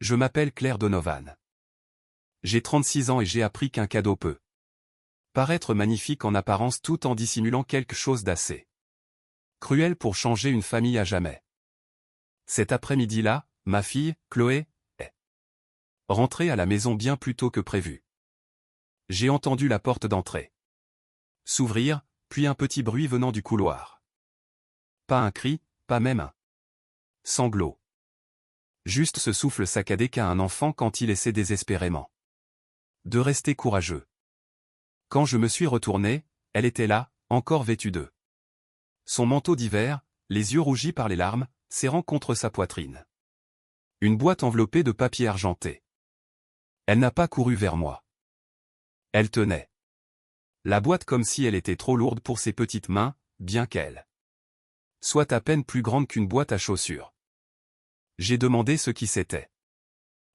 Je m'appelle Claire Donovan. J'ai 36 ans et j'ai appris qu'un cadeau peut paraître magnifique en apparence tout en dissimulant quelque chose d'assez cruel pour changer une famille à jamais. Cet après-midi-là, ma fille, Chloé, est rentrée à la maison bien plus tôt que prévu. J'ai entendu la porte d'entrée s'ouvrir, puis un petit bruit venant du couloir. Pas un cri, pas même un sanglot. Juste ce souffle saccadé qu'a un enfant quand il essaie désespérément de rester courageux. Quand je me suis retourné, elle était là, encore vêtue de son manteau d'hiver, les yeux rougis par les larmes, serrant contre sa poitrine une boîte enveloppée de papier argenté. Elle n'a pas couru vers moi. Elle tenait la boîte comme si elle était trop lourde pour ses petites mains, bien qu'elle soit à peine plus grande qu'une boîte à chaussures. J'ai demandé ce qui s'était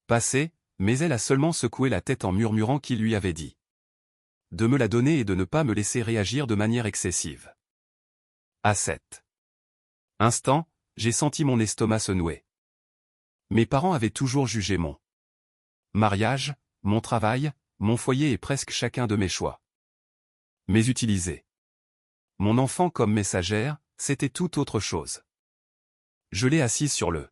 passé, mais elle a seulement secoué la tête en murmurant qu'il lui avait dit de me la donner et de ne pas me laisser réagir de manière excessive. À cet instant, j'ai senti mon estomac se nouer. Mes parents avaient toujours jugé mon mariage, mon travail, mon foyer et presque chacun de mes choix. Mais utiliser mon enfant comme messagère, c'était tout autre chose. Je l'ai assise sur le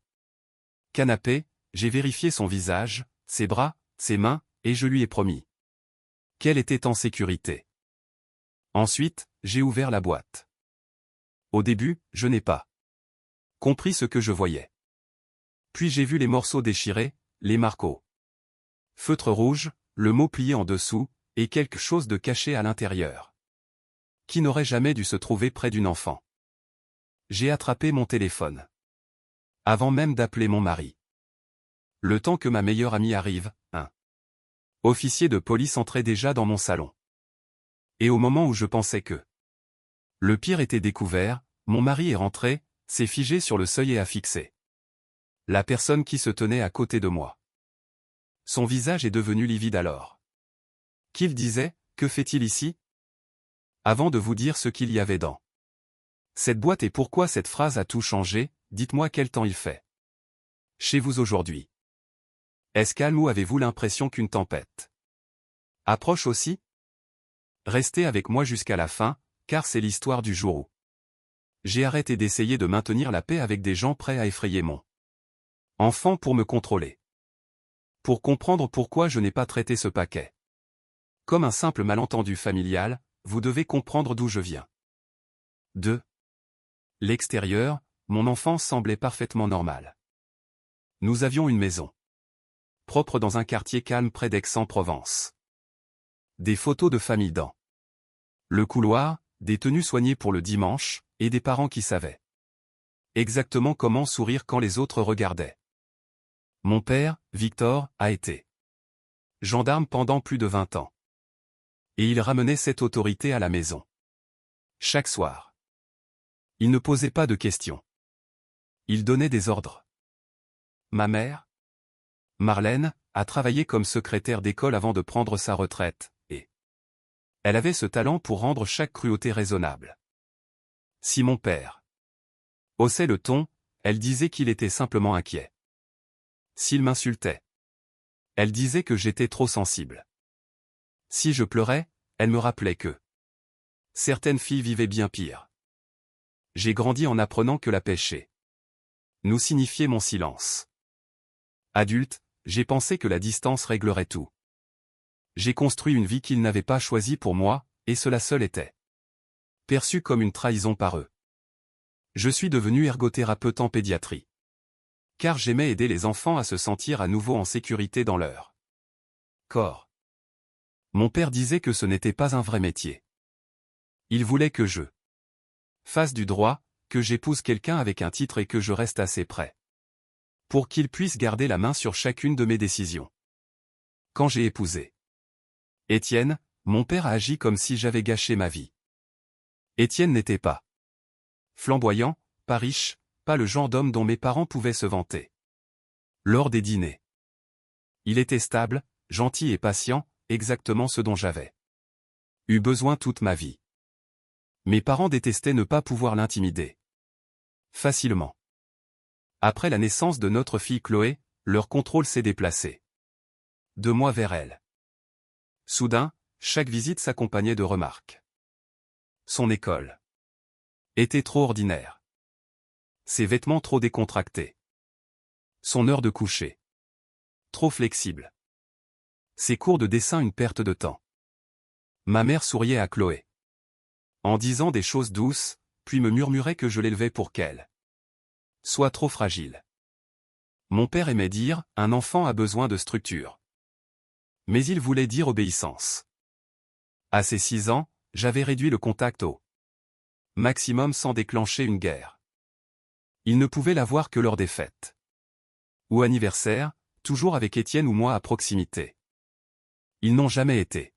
canapé, j'ai vérifié son visage, ses bras, ses mains, et je lui ai promis qu'elle était en sécurité. Ensuite, j'ai ouvert la boîte. Au début, je n'ai pas compris ce que je voyais. Puis j'ai vu les morceaux déchirés, les marques feutre rouge, le mot plié en dessous, et quelque chose de caché à l'intérieur, qui n'aurait jamais dû se trouver près d'une enfant. J'ai attrapé mon téléphone avant même d'appeler mon mari. Le temps que ma meilleure amie arrive, un officier de police entrait déjà dans mon salon. Et au moment où je pensais que le pire était découvert, mon mari est rentré, s'est figé sur le seuil et a fixé la personne qui se tenait à côté de moi. Son visage est devenu livide alors qu'il disait, « Que fait-il ici ?» Avant de vous dire ce qu'il y avait dans cette boîte et pourquoi cette phrase a tout changé, dites-moi quel temps il fait chez vous aujourd'hui. Est-ce calme ou avez-vous l'impression qu'une tempête approche aussi? Restez avec moi jusqu'à la fin, car c'est l'histoire du jour où j'ai arrêté d'essayer de maintenir la paix avec des gens prêts à effrayer mon enfant pour me contrôler. Pour comprendre pourquoi je n'ai pas traité ce paquet comme un simple malentendu familial, vous devez comprendre d'où je viens. 2. L'extérieur, mon enfance semblait parfaitement normale. Nous avions une maison propre dans un quartier calme près d'Aix-en-Provence. Des photos de famille dans le couloir, des tenues soignées pour le dimanche, et des parents qui savaient exactement comment sourire quand les autres regardaient. Mon père, Victor, a été gendarme pendant plus de 20 ans. Et il ramenait cette autorité à la maison chaque soir. Il ne posait pas de questions. Il donnait des ordres. Ma mère, Marlène, a travaillé comme secrétaire d'école avant de prendre sa retraite, et elle avait ce talent pour rendre chaque cruauté raisonnable. Si mon père haussait le ton, elle disait qu'il était simplement inquiet. S'il m'insultait, elle disait que j'étais trop sensible. Si je pleurais, elle me rappelait que certaines filles vivaient bien pire. J'ai grandi en apprenant que la paix chez nous signifiait mon silence. Adulte, j'ai pensé que la distance réglerait tout. J'ai construit une vie qu'ils n'avaient pas choisie pour moi, et cela seul était perçu comme une trahison par eux. Je suis devenu ergothérapeute en pédiatrie. Car j'aimais aider les enfants à se sentir à nouveau en sécurité dans leur corps. Mon père disait que ce n'était pas un vrai métier. Il voulait que je fasse du droit, que j'épouse quelqu'un avec un titre et que je reste assez près pour qu'il puisse garder la main sur chacune de mes décisions. Quand j'ai épousé Étienne, mon père a agi comme si j'avais gâché ma vie. Étienne n'était pas flamboyant, pas riche, pas le genre d'homme dont mes parents pouvaient se vanter lors des dîners. Il était stable, gentil et patient, exactement ce dont j'avais eu besoin toute ma vie. Mes parents détestaient ne pas pouvoir l'intimider facilement. Après la naissance de notre fille Chloé, leur contrôle s'est déplacé de moi vers elle. Soudain, chaque visite s'accompagnait de remarques. Son école était trop ordinaire. Ses vêtements trop décontractés. Son heure de coucher trop flexible. Ses cours de dessin une perte de temps. Ma mère souriait à Chloé, en disant des choses douces, puis me murmurait que je l'élevais pour qu'elle soit trop fragile. Mon père aimait dire « un enfant a besoin de structure ». Mais il voulait dire obéissance. À ses 6 ans, j'avais réduit le contact au maximum sans déclencher une guerre. Il ne pouvait la voir que lors des fêtes ou anniversaires, toujours avec Étienne ou moi à proximité. Ils n'ont jamais été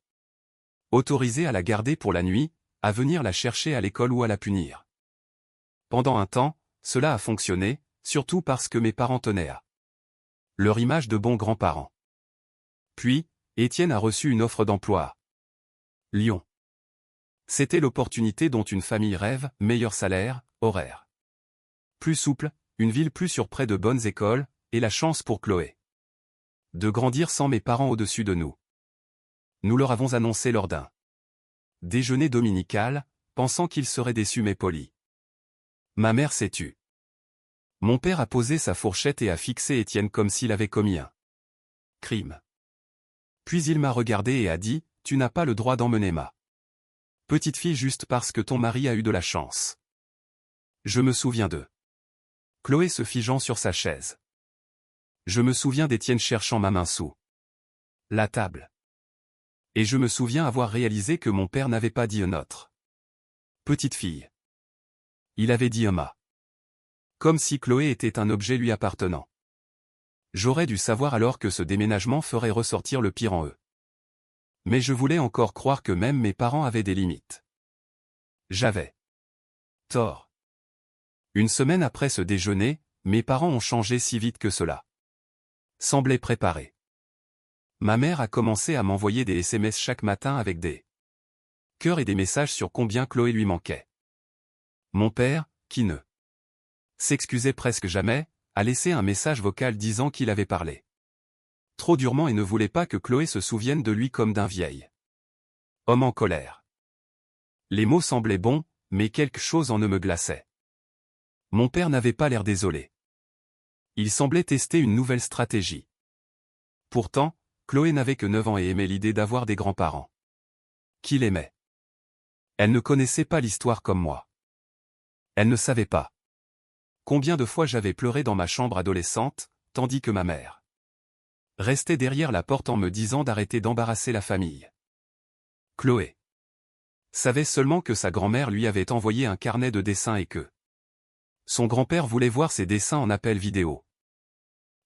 autorisés à la garder pour la nuit, à venir la chercher à l'école ou à la punir. Pendant un temps, cela a fonctionné, surtout parce que mes parents tenaient à leur image de bons grands-parents. Puis, Étienne a reçu une offre d'emploi à Lyon. C'était l'opportunité dont une famille rêve, meilleur salaire, horaire plus souple, une ville plus sûre près de bonnes écoles, et la chance pour Chloé de grandir sans mes parents au-dessus de nous. Nous leur avons annoncé lors d'un déjeuner dominical, pensant qu'ils seraient déçus mais polis. Ma mère s'est tue. Mon père a posé sa fourchette et a fixé Étienne comme s'il avait commis un crime. Puis il m'a regardé et a dit « Tu n'as pas le droit d'emmener ma petite fille juste parce que ton mari a eu de la chance. » Je me souviens de Chloé se figeant sur sa chaise. Je me souviens d'Étienne cherchant ma main sous la table. Et je me souviens avoir réalisé que mon père n'avait pas dit notre petite fille. Il avait dit ma. Comme si Chloé était un objet lui appartenant. J'aurais dû savoir alors que ce déménagement ferait ressortir le pire en eux. Mais je voulais encore croire que même mes parents avaient des limites. J'avais tort. Une semaine après ce déjeuner, mes parents ont changé si vite que cela semblait préparé. Ma mère a commencé à m'envoyer des SMS chaque matin avec des cœurs et des messages sur combien Chloé lui manquait. Mon père, qui ne s'excusait presque jamais, a laissé un message vocal disant qu'il avait parlé trop durement et ne voulait pas que Chloé se souvienne de lui comme d'un vieil homme en colère. Les mots semblaient bons, mais quelque chose en eux me glaçait. Mon père n'avait pas l'air désolé. Il semblait tester une nouvelle stratégie. Pourtant, Chloé n'avait que 9 ans et aimait l'idée d'avoir des grands-parents qu'il aimait. Elle ne connaissait pas l'histoire comme moi. Elle ne savait pas combien de fois j'avais pleuré dans ma chambre adolescente, tandis que ma mère restait derrière la porte en me disant d'arrêter d'embarrasser la famille. Chloé savait seulement que sa grand-mère lui avait envoyé un carnet de dessins et que son grand-père voulait voir ses dessins en appel vidéo.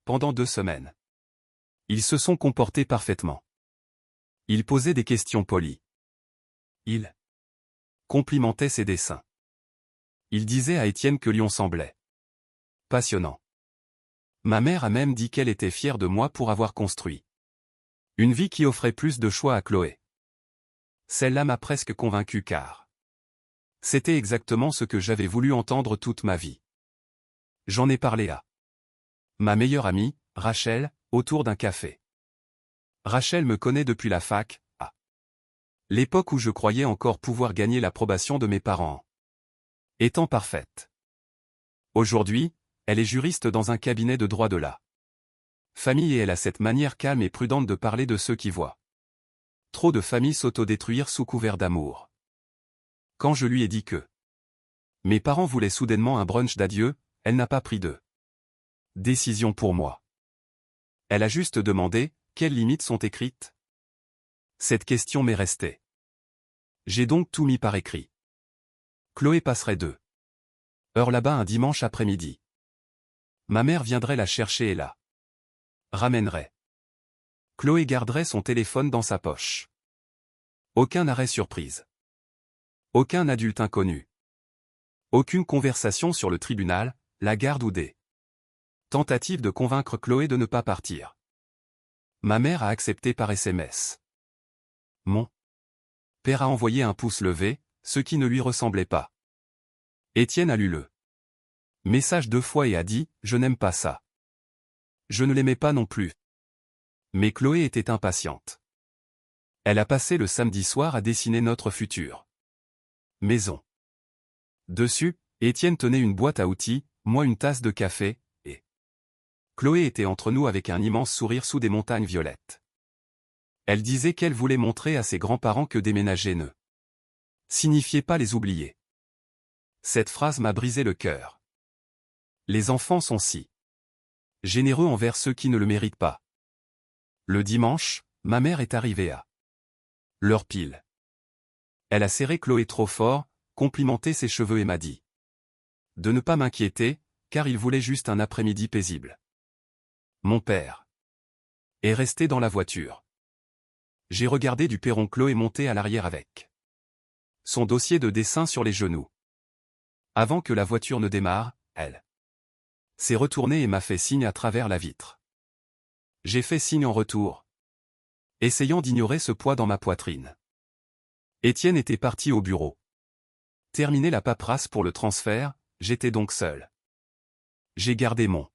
Pendant 2 semaines. Ils se sont comportés parfaitement. Il posait des questions polies. Il complimentait ses dessins. Il disait à Étienne que Lyon semblait passionnant. Ma mère a même dit qu'elle était fière de moi pour avoir construit une vie qui offrait plus de choix à Chloé. Celle-là m'a presque convaincu car c'était exactement ce que j'avais voulu entendre toute ma vie. J'en ai parlé à ma meilleure amie, Rachel, autour d'un café. Rachel me connaît depuis la fac, à l'époque où je croyais encore pouvoir gagner l'approbation de mes parents. Étant parfaite. Aujourd'hui, elle est juriste dans un cabinet de droit de la famille et elle a cette manière calme et prudente de parler de ceux qui voient trop de familles s'autodétruire sous couvert d'amour. Quand je lui ai dit que mes parents voulaient soudainement un brunch d'adieu, elle n'a pas pris de décision pour moi. Elle a juste demandé, quelles limites sont écrites? Cette question m'est restée. J'ai donc tout mis par écrit. Chloé passerait 2 heures là-bas un dimanche après-midi. Ma mère viendrait la chercher et la ramènerait. Chloé garderait son téléphone dans sa poche. Aucun arrêt surprise. Aucun adulte inconnu. Aucune conversation sur le tribunal, la garde ou des tentatives de convaincre Chloé de ne pas partir. Ma mère a accepté par SMS. Mon père a envoyé un pouce levé, ce qui ne lui ressemblait pas. Étienne a lu le message 2 fois et a dit « Je n'aime pas ça ». Je ne l'aimais pas non plus. Mais Chloé était impatiente. Elle a passé le samedi soir à dessiner notre future maison. Dessus, Étienne tenait une boîte à outils, moi une tasse de café, et Chloé était entre nous avec un immense sourire sous des montagnes violettes. Elle disait qu'elle voulait montrer à ses grands-parents que déménager ne signifiait pas les oublier. Cette phrase m'a brisé le cœur. Les enfants sont si généreux envers ceux qui ne le méritent pas. Le dimanche, ma mère est arrivée à l'heure pile. Elle a serré Chloé trop fort, complimenté ses cheveux et m'a dit de ne pas m'inquiéter, car il voulait juste un après-midi paisible. Mon père est resté dans la voiture. J'ai regardé du perron Chloé monter à l'arrière avec son dossier de dessin sur les genoux. Avant que la voiture ne démarre, elle s'est retournée et m'a fait signe à travers la vitre. J'ai fait signe en retour, essayant d'ignorer ce poids dans ma poitrine. Étienne était parti au bureau. Terminer la paperasse pour le transfert, j'étais donc seul. J'ai gardé mon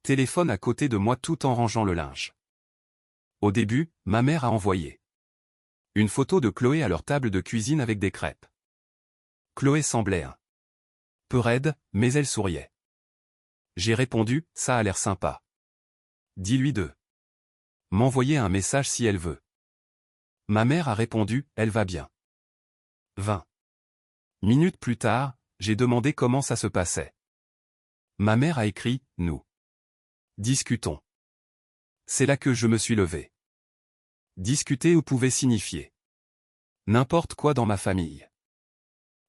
téléphone à côté de moi tout en rangeant le linge. Au début, ma mère a envoyé une photo de Chloé à leur table de cuisine avec des crêpes. Chloé semblait un peu raide, mais elle souriait. J'ai répondu, ça a l'air sympa. Dis-lui de m'envoyer un message si elle veut. Ma mère a répondu, elle va bien. 20 minutes plus tard, j'ai demandé comment ça se passait. Ma mère a écrit, nous discutons. C'est là que je me suis levé. Discuter ou pouvait signifier n'importe quoi dans ma famille.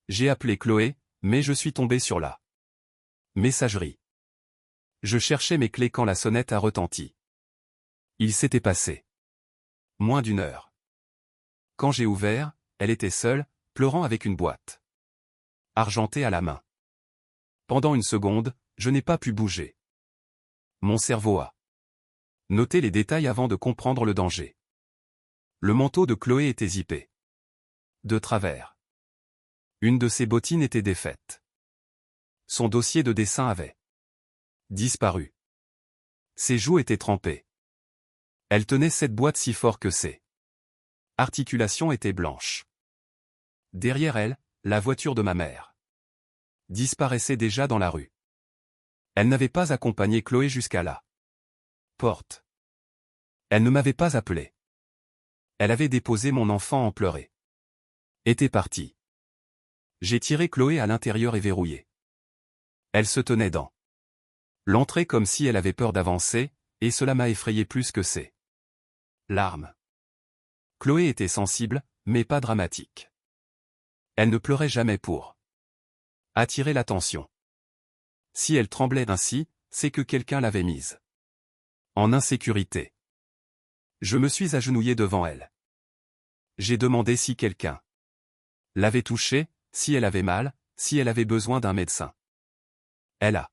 J'ai appelé Chloé, mais je suis tombé sur la messagerie. Je cherchais mes clés quand la sonnette a retenti. Il s'était passé moins d'une heure. Quand j'ai ouvert, elle était seule, pleurant avec une boîte argentée à la main. Pendant une seconde, je n'ai pas pu bouger. Mon cerveau a noté les détails avant de comprendre le danger. Le manteau de Chloé était zippé de travers. Une de ses bottines était défaite. Son dossier de dessin avait disparu. Ses joues étaient trempées. Elle tenait cette boîte si fort que ses articulations étaient blanches. Derrière elle, la voiture de ma mère disparaissait déjà dans la rue. Elle n'avait pas accompagné Chloé jusqu'à la porte. Elle ne m'avait pas appelé. Elle avait déposé mon enfant en pleurant. Était partie. J'ai tiré Chloé à l'intérieur et verrouillé. Elle se tenait dans l'entrée comme si elle avait peur d'avancer, et cela m'a effrayé plus que ses larmes. Chloé était sensible, mais pas dramatique. Elle ne pleurait jamais pour attirer l'attention. Si elle tremblait ainsi, c'est que quelqu'un l'avait mise en insécurité. Je me suis agenouillé devant elle. J'ai demandé si quelqu'un l'avait touchée, si elle avait mal, si elle avait besoin d'un médecin. Elle a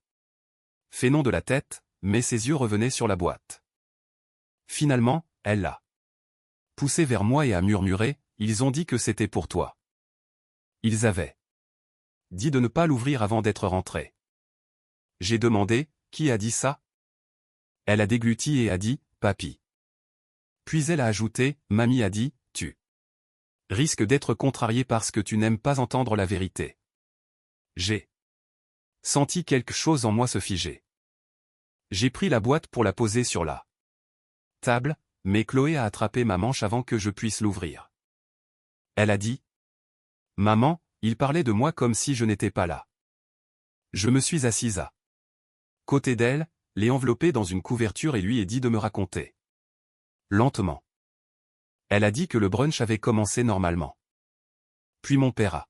fait non de la tête, mais ses yeux revenaient sur la boîte. Finalement, elle l'a poussé vers moi et a murmuré, « Ils ont dit que c'était pour toi. » Ils avaient dit de ne pas l'ouvrir avant d'être rentré. J'ai demandé, « Qui a dit ça ?» Elle a dégluti et a dit, « Papy. » Puis elle a ajouté, « Mamie a dit, tu risques d'être contrarié parce que tu n'aimes pas entendre la vérité. » J'ai senti quelque chose en moi se figer. J'ai pris la boîte pour la poser sur la table, mais Chloé a attrapé ma manche avant que je puisse l'ouvrir. Elle a dit, « Maman, il parlait de moi comme si je n'étais pas là. » Je me suis assise à côté d'elle, l'ai enveloppée dans une couverture et lui ai dit de me raconter. Lentement. Elle a dit que le brunch avait commencé normalement. Puis mon père a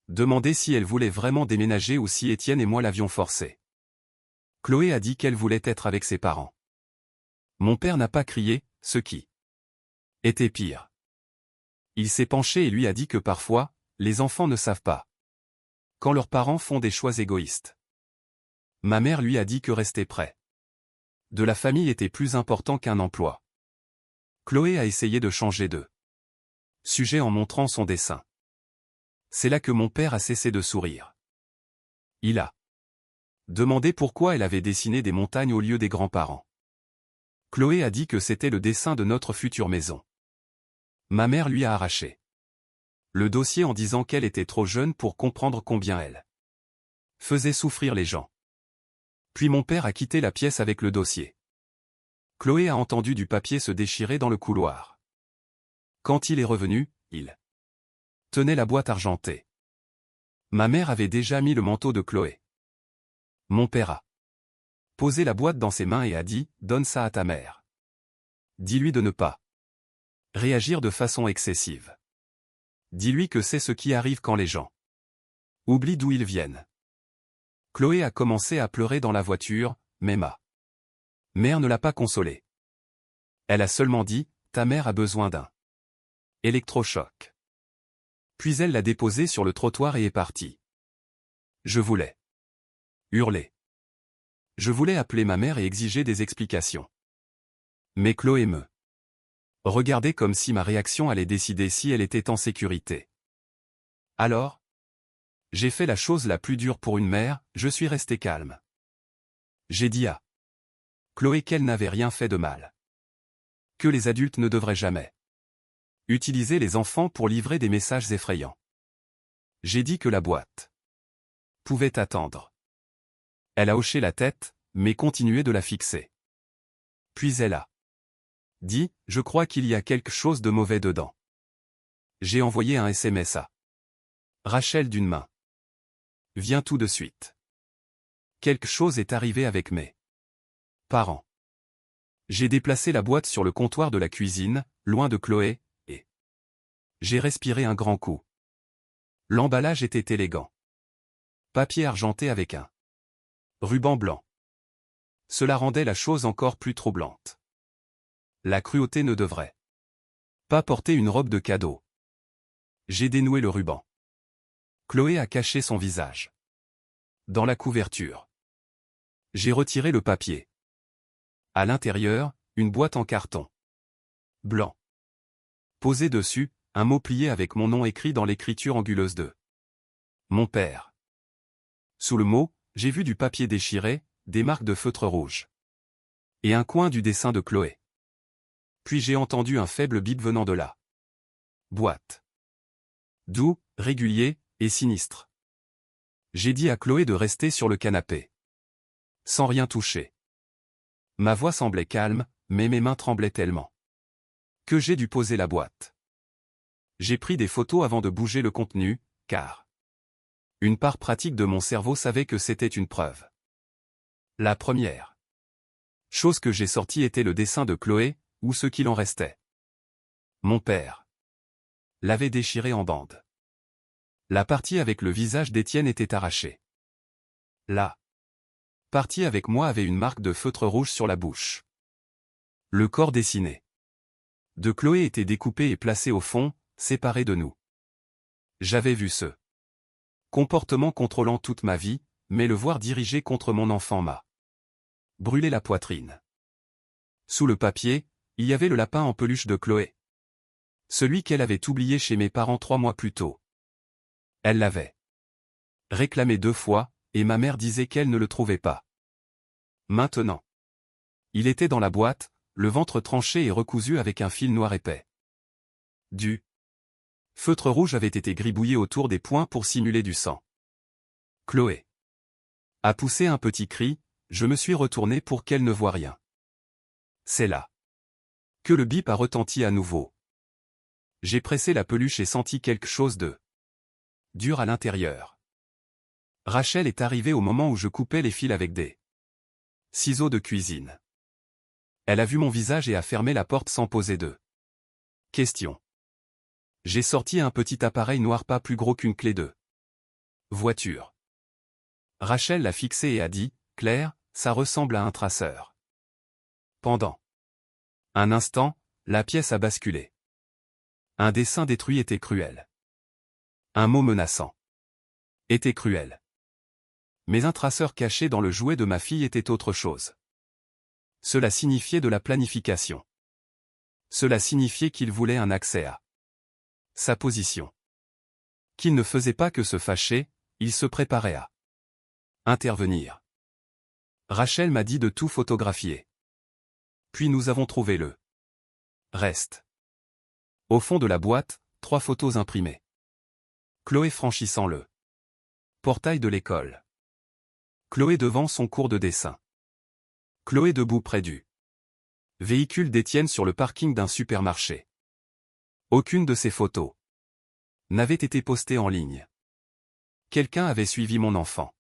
demandé si elle voulait vraiment déménager ou si Étienne et moi l'avions forcée. Chloé a dit qu'elle voulait être avec ses parents. Mon père n'a pas crié, ce qui était pire. Il s'est penché et lui a dit que parfois, les enfants ne savent pas quand leurs parents font des choix égoïstes. Ma mère lui a dit que rester près de la famille était plus important qu'un emploi. Chloé a essayé de changer de sujet en montrant son dessin. C'est là que mon père a cessé de sourire. Il a Demandé pourquoi elle avait dessiné des montagnes au lieu des grands-parents. Chloé a dit que c'était le dessin de notre future maison. Ma mère lui a arraché le dossier en disant qu'elle était trop jeune pour comprendre combien elle faisait souffrir les gens. Puis mon père a quitté la pièce avec le dossier. Chloé a entendu du papier se déchirer dans le couloir. Quand il est revenu, il tenait la boîte argentée. Ma mère avait déjà mis le manteau de Chloé. Mon père a posé la boîte dans ses mains et a dit « Donne ça à ta mère. Dis-lui de ne pas réagir de façon excessive. Dis-lui que c'est ce qui arrive quand les gens oublient d'où ils viennent. » Chloé a commencé à pleurer dans la voiture, mais ma mère ne l'a pas consolée. Elle a seulement dit « Ta mère a besoin d'un électrochoc. » Puis elle l'a déposée sur le trottoir et est partie. Je voulais hurler. Je voulais appeler ma mère et exiger des explications. Mais Chloé me regardait comme si ma réaction allait décider si elle était en sécurité. Alors, j'ai fait la chose la plus dure pour une mère, je suis resté calme. J'ai dit à Chloé qu'elle n'avait rien fait de mal. Que les adultes ne devraient jamais utiliser les enfants pour livrer des messages effrayants. J'ai dit que la boîte pouvait attendre. Elle a hoché la tête, mais continuait de la fixer. Puis elle a dit « Je crois qu'il y a quelque chose de mauvais dedans. » J'ai envoyé un SMS à Rachel d'une main. « Viens tout de suite. Quelque chose est arrivé avec mes parents. » J'ai déplacé la boîte sur le comptoir de la cuisine, loin de Chloé, et j'ai respiré un grand coup. L'emballage était élégant. Papier argenté avec un ruban blanc. Cela rendait la chose encore plus troublante. La cruauté ne devrait pas porter une robe de cadeau. J'ai dénoué le ruban. Chloé a caché son visage dans la couverture. J'ai retiré le papier. À l'intérieur, une boîte en carton blanc. Posé dessus, un mot plié avec mon nom écrit dans l'écriture anguleuse de mon père. Sous le mot, j'ai vu du papier déchiré, des marques de feutre rouge. Et un coin du dessin de Chloé. Puis j'ai entendu un faible bip venant de la boîte. Doux, régulier, et sinistre. J'ai dit à Chloé de rester sur le canapé. Sans rien toucher. Ma voix semblait calme, mais mes mains tremblaient tellement que j'ai dû poser la boîte. J'ai pris des photos avant de bouger le contenu, car une part pratique de mon cerveau savait que c'était une preuve. La première chose que j'ai sortie était le dessin de Chloé, ou ce qu'il en restait. Mon père l'avait déchiré en bandes. La partie avec le visage d'Étienne était arrachée. La partie avec moi avait une marque de feutre rouge sur la bouche. Le corps dessiné de Chloé était découpé et placé au fond, séparé de nous. J'avais vu ce comportement contrôlant toute ma vie, mais le voir dirigé contre mon enfant m'a brûlé la poitrine. Sous le papier, il y avait le lapin en peluche de Chloé. Celui qu'elle avait oublié chez mes parents 3 mois plus tôt. Elle l'avait réclamé 2 fois, et ma mère disait qu'elle ne le trouvait pas. Maintenant, il était dans la boîte, le ventre tranché et recousu avec un fil noir épais. Du feutre rouge avait été gribouillé autour des poings pour simuler du sang. Chloé a poussé un petit cri, je me suis retourné pour qu'elle ne voie rien. C'est là que le bip a retenti à nouveau. J'ai pressé la peluche et senti quelque chose de dur à l'intérieur. Rachel est arrivée au moment où je coupais les fils avec des ciseaux de cuisine. Elle a vu mon visage et a fermé la porte sans poser de questions. J'ai sorti un petit appareil noir pas plus gros qu'une clé de voiture. Rachel l'a fixé et a dit, « Claire, ça ressemble à un traceur. » Pendant un instant, la pièce a basculé. Un dessin détruit était cruel. Un mot menaçant était cruel. Mais un traceur caché dans le jouet de ma fille était autre chose. Cela signifiait de la planification. Cela signifiait qu'il voulait un accès à sa position. Qu'il ne faisait pas que se fâcher, il se préparait à intervenir. Rachel m'a dit de tout photographier. Puis nous avons trouvé le reste. Au fond de la boîte, 3 photos imprimées. Chloé franchissant le portail de l'école. Chloé devant son cours de dessin. Chloé debout près du véhicule d'Étienne sur le parking d'un supermarché. Aucune de ces photos n'avait été postée en ligne. Quelqu'un avait suivi mon enfant.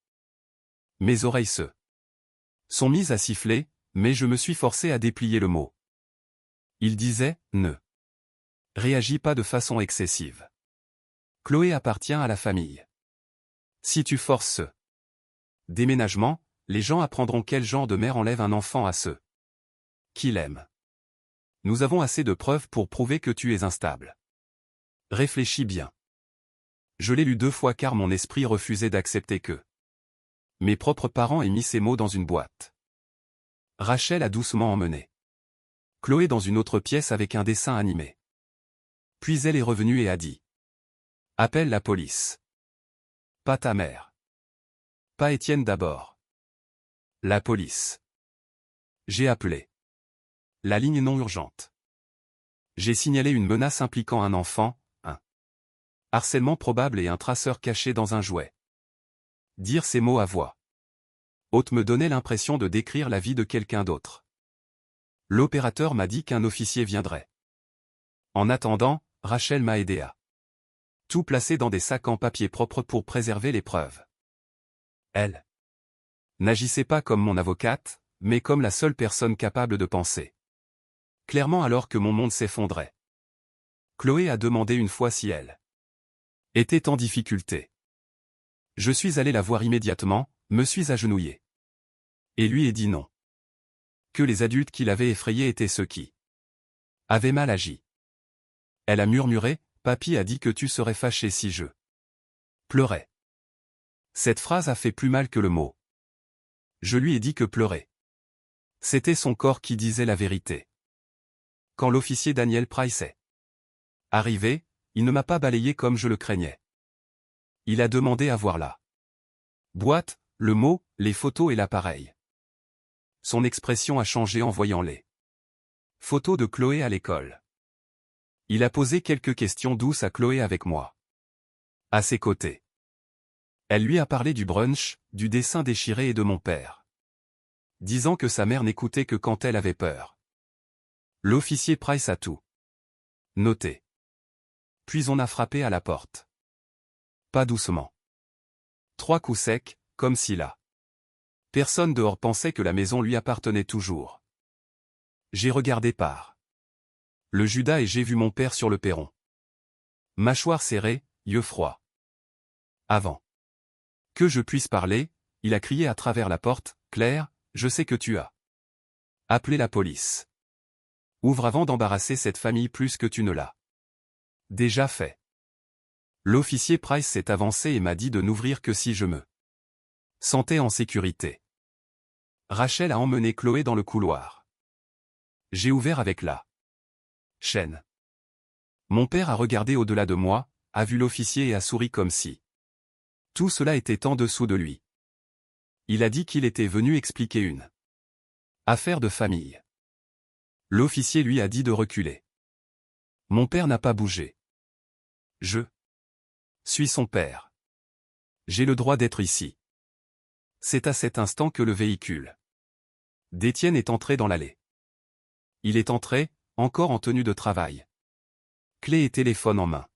Mes oreilles se sont mises à siffler, mais je me suis forcé à déplier le mot. Il disait « Ne réagis pas de façon excessive. Chloé appartient à la famille. Si tu forces ce déménagement, les gens apprendront quel genre de mère enlève un enfant à ceux qui l'aiment. Nous avons assez de preuves pour prouver que tu es instable. Réfléchis bien. » Je l'ai lu 2 fois car mon esprit refusait d'accepter que mes propres parents aient mis ces mots dans une boîte. Rachel a doucement emmené Chloé dans une autre pièce avec un dessin animé. Puis elle est revenue et a dit « Appelle la police. Pas ta mère. Pas Étienne d'abord. La police. » J'ai appelé la ligne non urgente. J'ai signalé une menace impliquant un enfant, un harcèlement probable et un traceur caché dans un jouet. Dire ces mots à voix haute me donnait l'impression de décrire la vie de quelqu'un d'autre. L'opérateur m'a dit qu'un officier viendrait. En attendant, Rachel m'a aidé à tout placer dans des sacs en papier propre pour préserver les preuves. Elle n'agissait pas comme mon avocate, mais comme la seule personne capable de penser clairement alors que mon monde s'effondrait. Chloé a demandé une fois si elle était en difficulté. Je suis allé la voir immédiatement, me suis agenouillé. Et lui ai dit non. Que les adultes qui l'avaient effrayé étaient ceux qui avaient mal agi. Elle a murmuré, « Papy a dit que tu serais fâché si je pleurais. » Cette phrase a fait plus mal que le mot. Je lui ai dit que pleurer. C'était son corps qui disait la vérité. Quand l'officier Daniel Price est arrivé, il ne m'a pas balayé comme je le craignais. Il a demandé à voir la boîte, le mot, les photos et l'appareil. Son expression a changé en voyant les photos de Chloé à l'école. Il a posé quelques questions douces à Chloé avec moi. À ses côtés. Elle lui a parlé du brunch, du dessin déchiré et de mon père. Disant que sa mère n'écoutait que quand elle avait peur. L'officier Price a tout noté. Puis on a frappé à la porte. Pas doucement. 3 coups secs, comme si là. Personne dehors pensait que la maison lui appartenait toujours. J'ai regardé par le Judas et j'ai vu mon père sur le perron. Mâchoire serrée, yeux froids. Avant que je puisse parler, il a crié à travers la porte, « Claire, je sais que tu as appelé la police. Ouvre avant d'embarrasser cette famille plus que tu ne l'as déjà fait. » L'officier Price s'est avancé et m'a dit de n'ouvrir que si je me sentais en sécurité. Rachel a emmené Chloé dans le couloir. J'ai ouvert avec la chaîne. Mon père a regardé au-delà de moi, a vu l'officier et a souri comme si tout cela était en dessous de lui. Il a dit qu'il était venu expliquer une affaire de famille. L'officier lui a dit de reculer. Mon père n'a pas bougé. Je suis son père. J'ai le droit d'être ici. C'est à cet instant que le véhicule d'Étienne est entré dans l'allée. Il est entré, encore en tenue de travail. Clé et téléphone en main.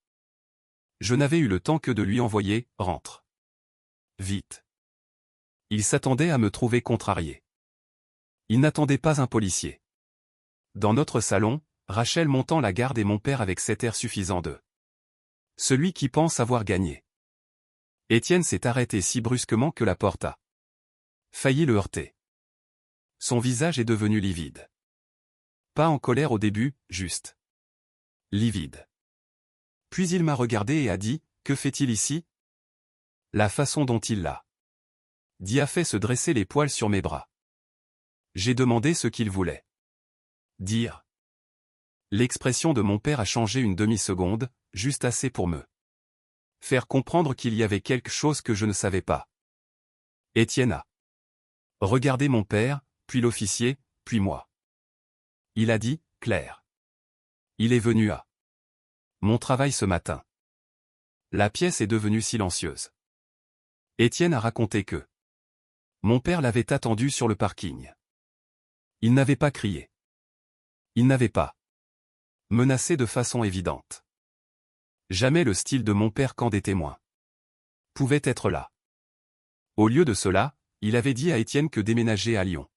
Je n'avais eu le temps que de lui envoyer « Rentre. Vite. » Il s'attendait à me trouver contrarié. Il n'attendait pas un policier. Dans notre salon, Rachel montant la garde et mon père avec cet air suffisant de celui qui pense avoir gagné. Étienne s'est arrêté si brusquement que la porte a failli le heurter. Son visage est devenu livide. Pas en colère au début, juste livide. Puis il m'a regardé et a dit, « Que fait-il ici ?» La façon dont il l'a dit a fait se dresser les poils sur mes bras. J'ai demandé ce qu'il voulait dire. L'expression de mon père a changé une demi-seconde, juste assez pour me faire comprendre qu'il y avait quelque chose que je ne savais pas. Étienne a Regardez mon père, puis l'officier, puis moi. Il a dit, Claire. Il est venu à mon travail ce matin. La pièce est devenue silencieuse. Étienne a raconté que mon père l'avait attendu sur le parking. Il n'avait pas crié. Il n'avait pas menacé de façon évidente. Jamais le style de mon père quand des témoins pouvait être là. Au lieu de cela, il avait dit à Étienne que déménager à Lyon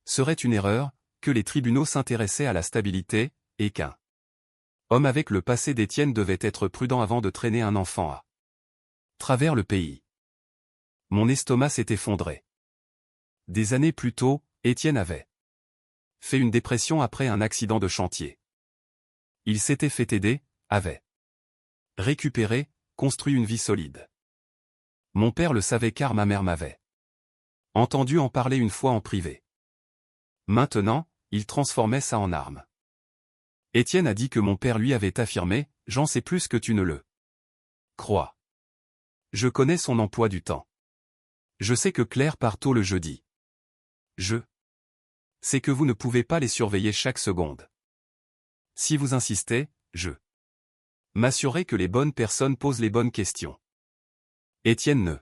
serait une erreur, que les tribunaux s'intéressaient à la stabilité, et qu'un homme avec le passé d'Étienne devait être prudent avant de traîner un enfant à travers le pays. Mon estomac s'est effondré. Des années plus tôt, Étienne avait fait une dépression après un accident de chantier. Il s'était fait aider, avait récupéré, construit une vie solide. Mon père le savait car ma mère m'avait entendu en parler une fois en privé. Maintenant, il transformait ça en arme. Étienne a dit que mon père lui avait affirmé « J'en sais plus que tu ne le crois. Je connais son emploi du temps. Je sais que Claire part tôt le jeudi. Je sais que vous ne pouvez pas les surveiller chaque seconde. Si vous insistez, je m'assurerai que les bonnes personnes posent les bonnes questions. » Étienne ne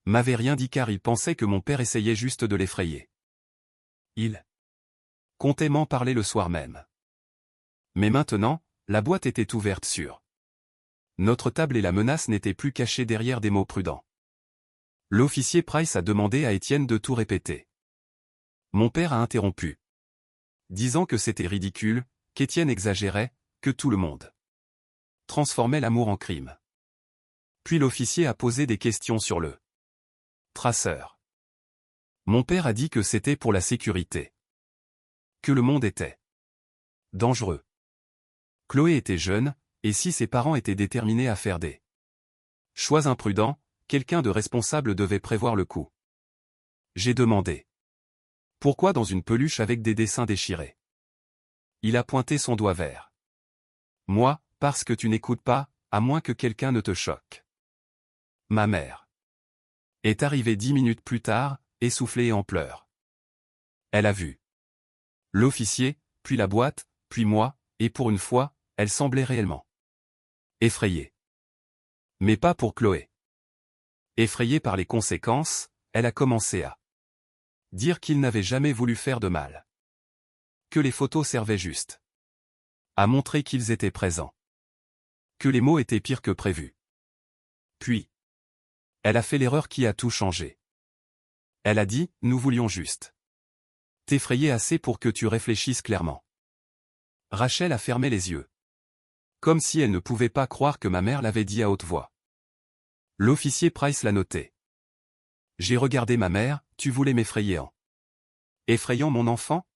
m'avait rien dit car il pensait que mon père essayait juste de l'effrayer. Il comptait m'en parler le soir même. Mais maintenant, la boîte était ouverte sur notre table et la menace n'était plus cachée derrière des mots prudents. L'officier Price a demandé à Étienne de tout répéter. Mon père a interrompu, disant que c'était ridicule, qu'Étienne exagérait, que tout le monde transformait l'amour en crime. Puis l'officier a posé des questions sur le traceur. Mon père a dit que c'était pour la sécurité. Que le monde était dangereux. Chloé était jeune, et si ses parents étaient déterminés à faire des choix imprudents, quelqu'un de responsable devait prévoir le coup. J'ai demandé. Pourquoi dans une peluche avec des dessins déchirés? Il a pointé son doigt vers moi, parce que tu n'écoutes pas, à moins que quelqu'un ne te choque. Ma mère est arrivée 10 minutes plus tard, essoufflée et en pleurs. Elle a vu l'officier, puis la boîte, puis moi, et pour une fois, elle semblait réellement effrayée. Mais pas pour Chloé. Effrayée par les conséquences, elle a commencé à dire qu'il n'avait jamais voulu faire de mal. Que les photos servaient juste à montrer qu'ils étaient présents. Que les mots étaient pires que prévu. Puis, elle a fait l'erreur qui a tout changé. Elle a dit, nous voulions juste t'effrayer assez pour que tu réfléchisses clairement. Rachel a fermé les yeux. Comme si elle ne pouvait pas croire que ma mère l'avait dit à haute voix. L'officier Price l'a noté. J'ai regardé ma mère, tu voulais m'effrayer en effrayant mon enfant?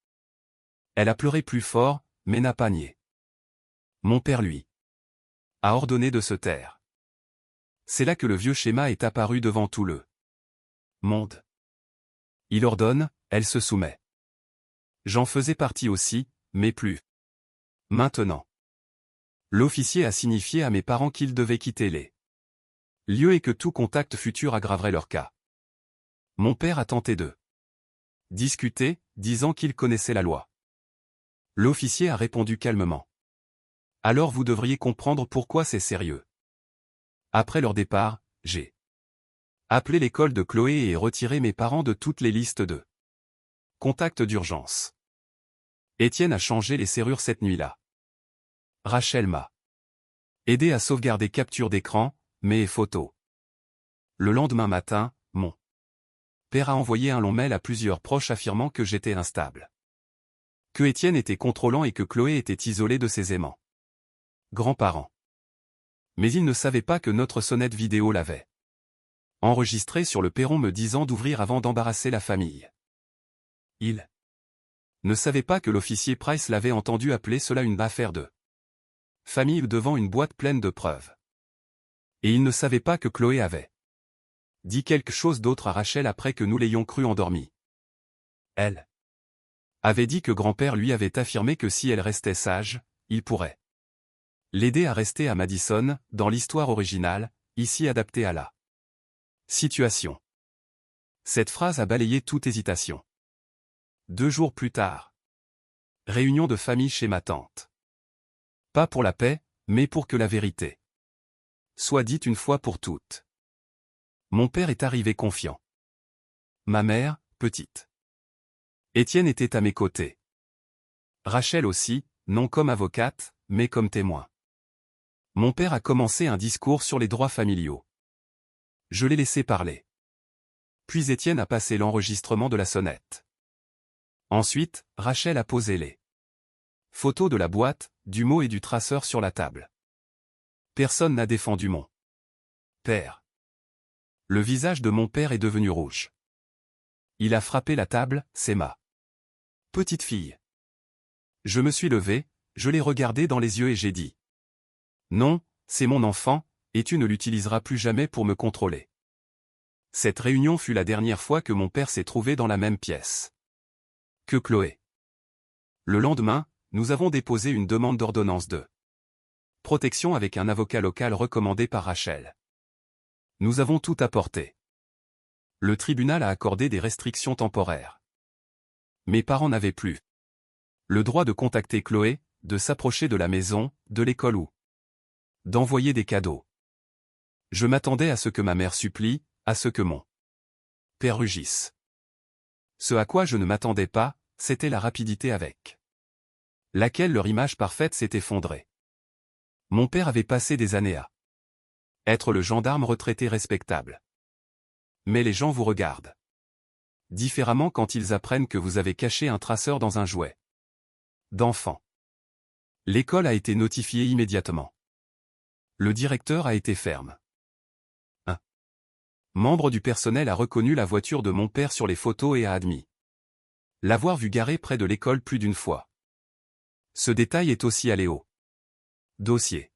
Elle a pleuré plus fort, mais n'a pas nié. Mon père lui a ordonné de se taire. C'est là que le vieux schéma est apparu devant tout le monde. Il ordonne, elle se soumet. J'en faisais partie aussi, mais plus maintenant. L'officier a signifié à mes parents qu'ils devaient quitter les lieux et que tout contact futur aggraverait leur cas. Mon père a tenté de discuter, disant qu'il connaissait la loi. L'officier a répondu calmement. Alors vous devriez comprendre pourquoi c'est sérieux. Après leur départ, j'ai appelé l'école de Chloé et retiré mes parents de toutes les listes de contacts d'urgence. Étienne a changé les serrures cette nuit-là. Rachel m'a aidé à sauvegarder capture d'écran, mais photos. Le lendemain matin, mon père a envoyé un long mail à plusieurs proches affirmant que j'étais instable. Que Étienne était contrôlant et que Chloé était isolée de ses aimants grands-parents. Mais il ne savait pas que notre sonnette vidéo l'avait enregistré sur le perron me disant d'ouvrir avant d'embarrasser la famille. Il ne savait pas que l'officier Price l'avait entendu appeler cela une affaire de famille devant une boîte pleine de preuves. Et il ne savait pas que Chloé avait dit quelque chose d'autre à Rachel après que nous l'ayons cru endormie. Elle avait dit que grand-père lui avait affirmé que si elle restait sage, il pourrait l'aider à rester à Madison, dans l'histoire originale, ici adaptée à la situation. Cette phrase a balayé toute hésitation. 2 jours plus tard. Réunion de famille chez ma tante. Pas pour la paix, mais pour que la vérité soit dite une fois pour toutes. Mon père est arrivé confiant. Ma mère, petite. Étienne était à mes côtés. Rachel aussi, non comme avocate, mais comme témoin. Mon père a commencé un discours sur les droits familiaux. Je l'ai laissé parler. Puis Étienne a passé l'enregistrement de la sonnette. Ensuite, Rachel a posé les photos de la boîte, du mot et du traceur sur la table. Personne n'a défendu mon père. Le visage de mon père est devenu rouge. Il a frappé la table, c'est ma petite fille. Je me suis levé, je l'ai regardé dans les yeux et j'ai dit. Non, c'est mon enfant, et tu ne l'utiliseras plus jamais pour me contrôler. Cette réunion fut la dernière fois que mon père s'est trouvé dans la même pièce que Chloé. Le lendemain, nous avons déposé une demande d'ordonnance de protection avec un avocat local recommandé par Rachel. Nous avons tout apporté. Le tribunal a accordé des restrictions temporaires. Mes parents n'avaient plus le droit de contacter Chloé, de s'approcher de la maison, de l'école ou d'envoyer des cadeaux. Je m'attendais à ce que ma mère supplie, à ce que mon père rugisse. Ce à quoi je ne m'attendais pas, c'était la rapidité avec laquelle leur image parfaite s'est effondrée. Mon père avait passé des années à être le gendarme retraité respectable. Mais les gens vous regardent différemment quand ils apprennent que vous avez caché un traceur dans un jouet d'enfant. L'école a été notifiée immédiatement. Le directeur a été ferme. Un membre du personnel a reconnu la voiture de mon père sur les photos et a admis l'avoir vu garée près de l'école plus d'une fois. Ce détail est aussi allé au dossier.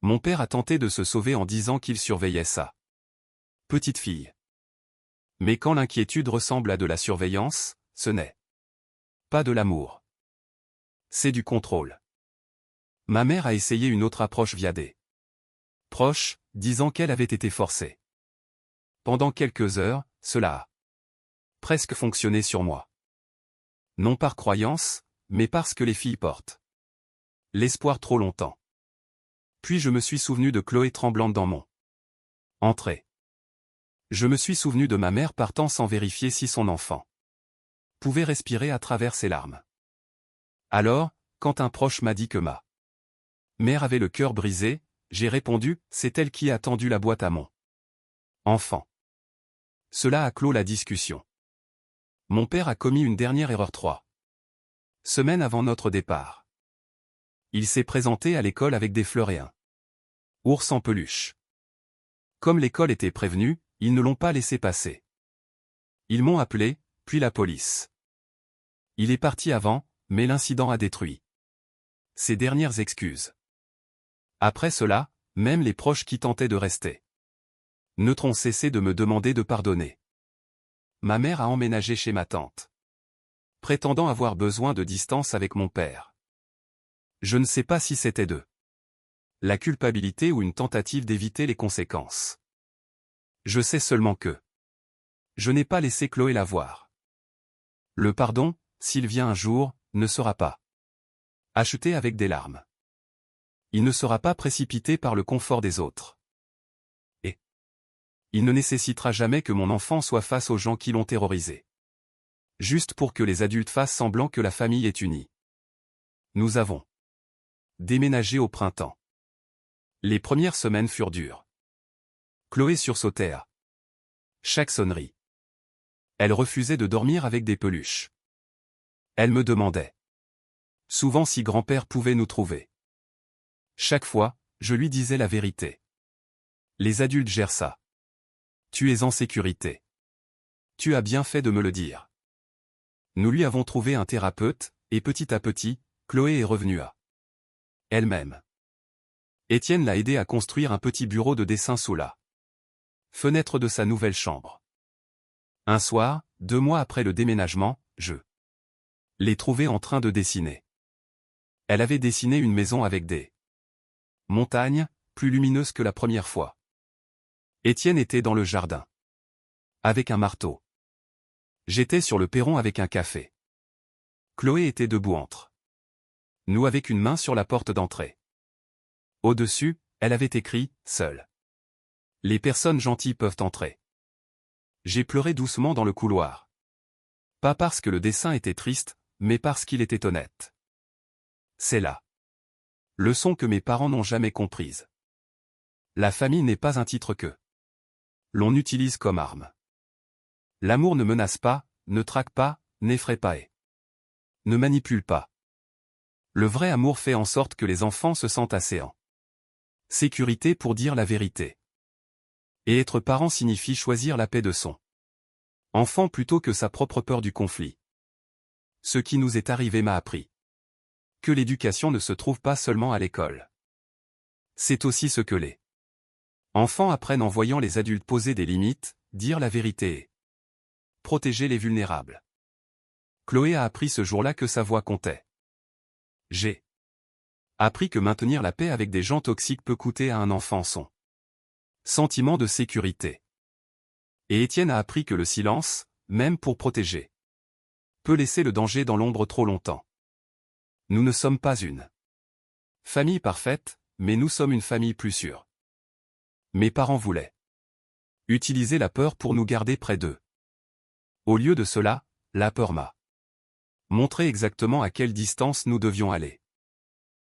Mon père a tenté de se sauver en disant qu'il surveillait sa petite fille. Mais quand l'inquiétude ressemble à de la surveillance, ce n'est pas de l'amour. C'est du contrôle. Ma mère a essayé une autre approche via des proches, disant qu'elle avait été forcée. Pendant quelques heures, cela a presque fonctionné sur moi. Non par croyance, mais parce que les filles portent l'espoir trop longtemps. Puis je me suis souvenu de Chloé tremblante dans mon entrée. Je me suis souvenu de ma mère partant sans vérifier si son enfant pouvait respirer à travers ses larmes. Alors, quand un proche m'a dit que ma mère avait le cœur brisé, j'ai répondu, c'est elle qui a tendu la boîte à mon enfant. Cela a clos la discussion. Mon père a commis une dernière erreur 3 semaines avant notre départ. Il s'est présenté à l'école avec des fleurs et un ours en peluche. Comme l'école était prévenue, ils ne l'ont pas laissé passer. Ils m'ont appelé, puis la police. Il est parti avant, mais l'incident a détruit ses dernières excuses. Après cela, même les proches qui tentaient de rester neutres ont cessé de me demander de pardonner. Ma mère a emménagé chez ma tante, prétendant avoir besoin de distance avec mon père. Je ne sais pas si c'était de la culpabilité ou une tentative d'éviter les conséquences. Je sais seulement que je n'ai pas laissé Chloé la voir. Le pardon, s'il vient un jour, ne sera pas acheté avec des larmes. Il ne sera pas précipité par le confort des autres. Et il ne nécessitera jamais que mon enfant soit face aux gens qui l'ont terrorisé. Juste pour que les adultes fassent semblant que la famille est unie. Nous avons déménagé au printemps. Les premières semaines furent dures. Chloé sursautait à chaque sonnerie. Elle refusait de dormir avec des peluches. Elle me demandait souvent si grand-père pouvait nous trouver. Chaque fois, je lui disais la vérité. Les adultes gèrent ça. Tu es en sécurité. Tu as bien fait de me le dire. Nous lui avons trouvé un thérapeute, et petit à petit, Chloé est revenue à elle-même. Étienne l'a aidé à construire un petit bureau de dessin sous la fenêtre de sa nouvelle chambre. Un soir, 2 mois après le déménagement, je l'ai trouvée en train de dessiner. Elle avait dessiné une maison avec des montagnes, plus lumineuses que la première fois. Étienne était dans le jardin. Avec un marteau. J'étais sur le perron avec un café. Chloé était debout entre nous avec une main sur la porte d'entrée. Au-dessus, elle avait écrit « Seul. Les personnes gentilles peuvent entrer ». J'ai pleuré doucement dans le couloir. Pas parce que le dessin était triste, mais parce qu'il était honnête. C'est la leçon que mes parents n'ont jamais comprise. La famille n'est pas un titre que l'on utilise comme arme. L'amour ne menace pas, ne traque pas, n'effraie pas et ne manipule pas. Le vrai amour fait en sorte que les enfants se sentent assez en sécurité pour dire la vérité. Et être parent signifie choisir la paix de son enfant plutôt que sa propre peur du conflit. Ce qui nous est arrivé m'a appris que l'éducation ne se trouve pas seulement à l'école. C'est aussi ce que les enfants apprennent en voyant les adultes poser des limites, dire la vérité et protéger les vulnérables. Chloé a appris ce jour-là que sa voix comptait. J'ai appris que maintenir la paix avec des gens toxiques peut coûter à un enfant son sentiment de sécurité. Et Étienne a appris que le silence, même pour protéger, peut laisser le danger dans l'ombre trop longtemps. Nous ne sommes pas une famille parfaite, mais nous sommes une famille plus sûre. Mes parents voulaient utiliser la peur pour nous garder près d'eux. Au lieu de cela, la peur m'a montré exactement à quelle distance nous devions aller.